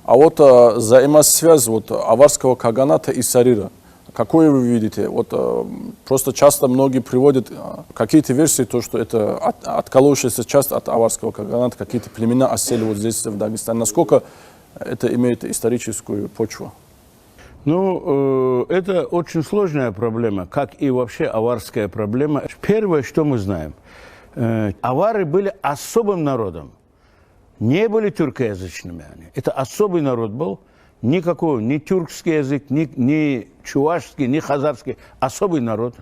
А вот взаимосвязь вот, аварского каганата и Сарира, какое вы видите? Вот, просто часто многие приводят какие-то версии, то, что это отколовшаяся часть от аварского каганата, какие-то племена осели вот здесь, в Дагестане. Насколько это имеет историческую почву? Ну, это очень сложная проблема, как и вообще аварская проблема. Первое, что мы знаем, авары были особым народом, не были тюркоязычными они. Это особый народ был, никакого, ни тюркский язык, ни чувашский, ни хазарский, особый народ.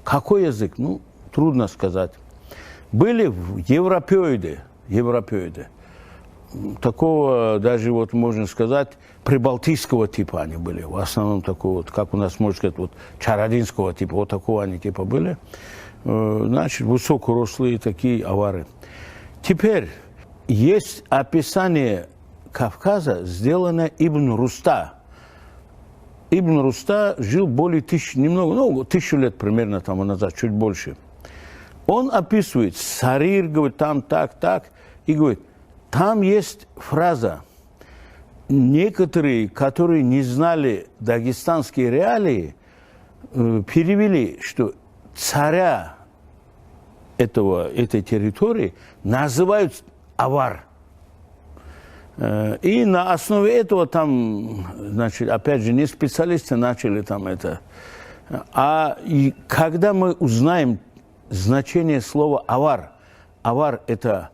Какой язык? Ну, трудно сказать. Были европеоиды. Такого, даже вот можно сказать, прибалтийского типа они были. В основном такого, вот, как у нас, можно сказать, вот, чародинского типа, вот такого они типа были. Значит, высокорослые такие авары. Теперь, есть описание Кавказа, сделанное Ибн Руста. Ибн Руста жил более тысячу лет примерно тому назад, чуть больше. Он описывает, Сарир, говорит, там так, и говорит, там есть фраза, некоторые, которые не знали дагестанские реалии, перевели, что царя этой территории называют авар. И на основе этого там, значит, опять же, не специалисты начали там это. И когда мы узнаем значение слова авар, авар – это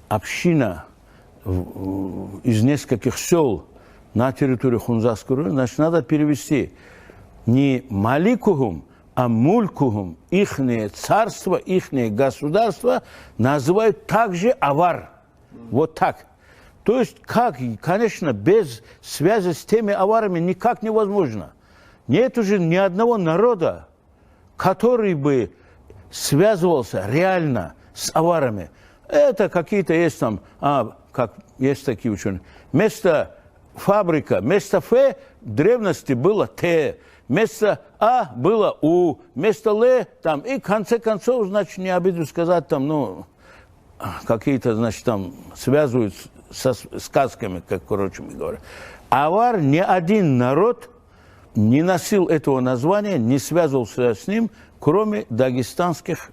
община из нескольких сел на территории Хунзарского района, значит, надо перевести не маликугум, а мулькугум, ихнее царство, ихнее государство называют также авар. Вот так. То есть, конечно, без связи с теми аварами никак невозможно. Нет уже ни одного народа, который бы связывался реально с аварами. Это какие-то есть там, как есть такие ученые. Вместо фабрика, вместо Ф в древности было Т, вместо А было У, вместо Л там, и в конце концов, значит, не обиду сказать там, ну, какие-то, значит, там связывают со сказками, как, короче говоря. Авар ни один народ не носил этого названия, не связывался с ним, кроме дагестанских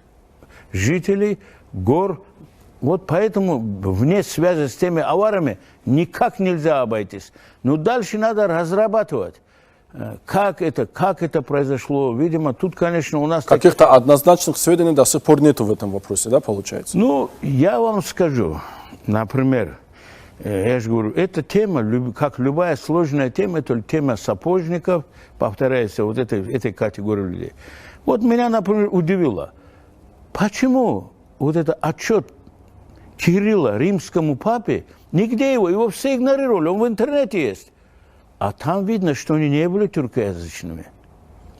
жителей гор. Вот поэтому вне связи с теми аварами никак нельзя обойтись. Но дальше надо разрабатывать, как это произошло. Видимо, тут, конечно, у нас... Каких-то однозначных сведений до сих пор нету в этом вопросе, да, получается? Ну, я вам скажу, например, я же говорю, эта тема, как любая сложная тема, это тема сапожников, повторяется, вот этой категории людей. Вот меня, например, удивило, почему вот этот отчет Кирилла римскому папе, нигде его все игнорировали, он в интернете есть. А там видно, что они не были тюркоязычными.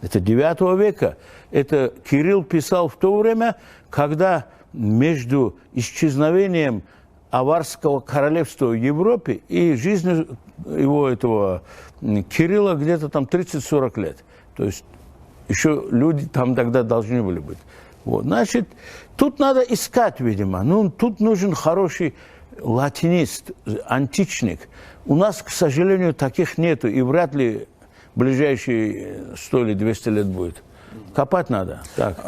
Это 9 века. Это Кирилл писал в то время, когда между исчезновением аварского королевства в Европе и жизнью этого Кирилла где-то там 30-40 лет. То есть еще люди там тогда должны были быть. Вот, значит, тут надо искать, видимо. Ну, тут нужен хороший латинист, античник. У нас, к сожалению, таких нету, и вряд ли в ближайшие 100 или 200 лет будет. Копать надо. Так.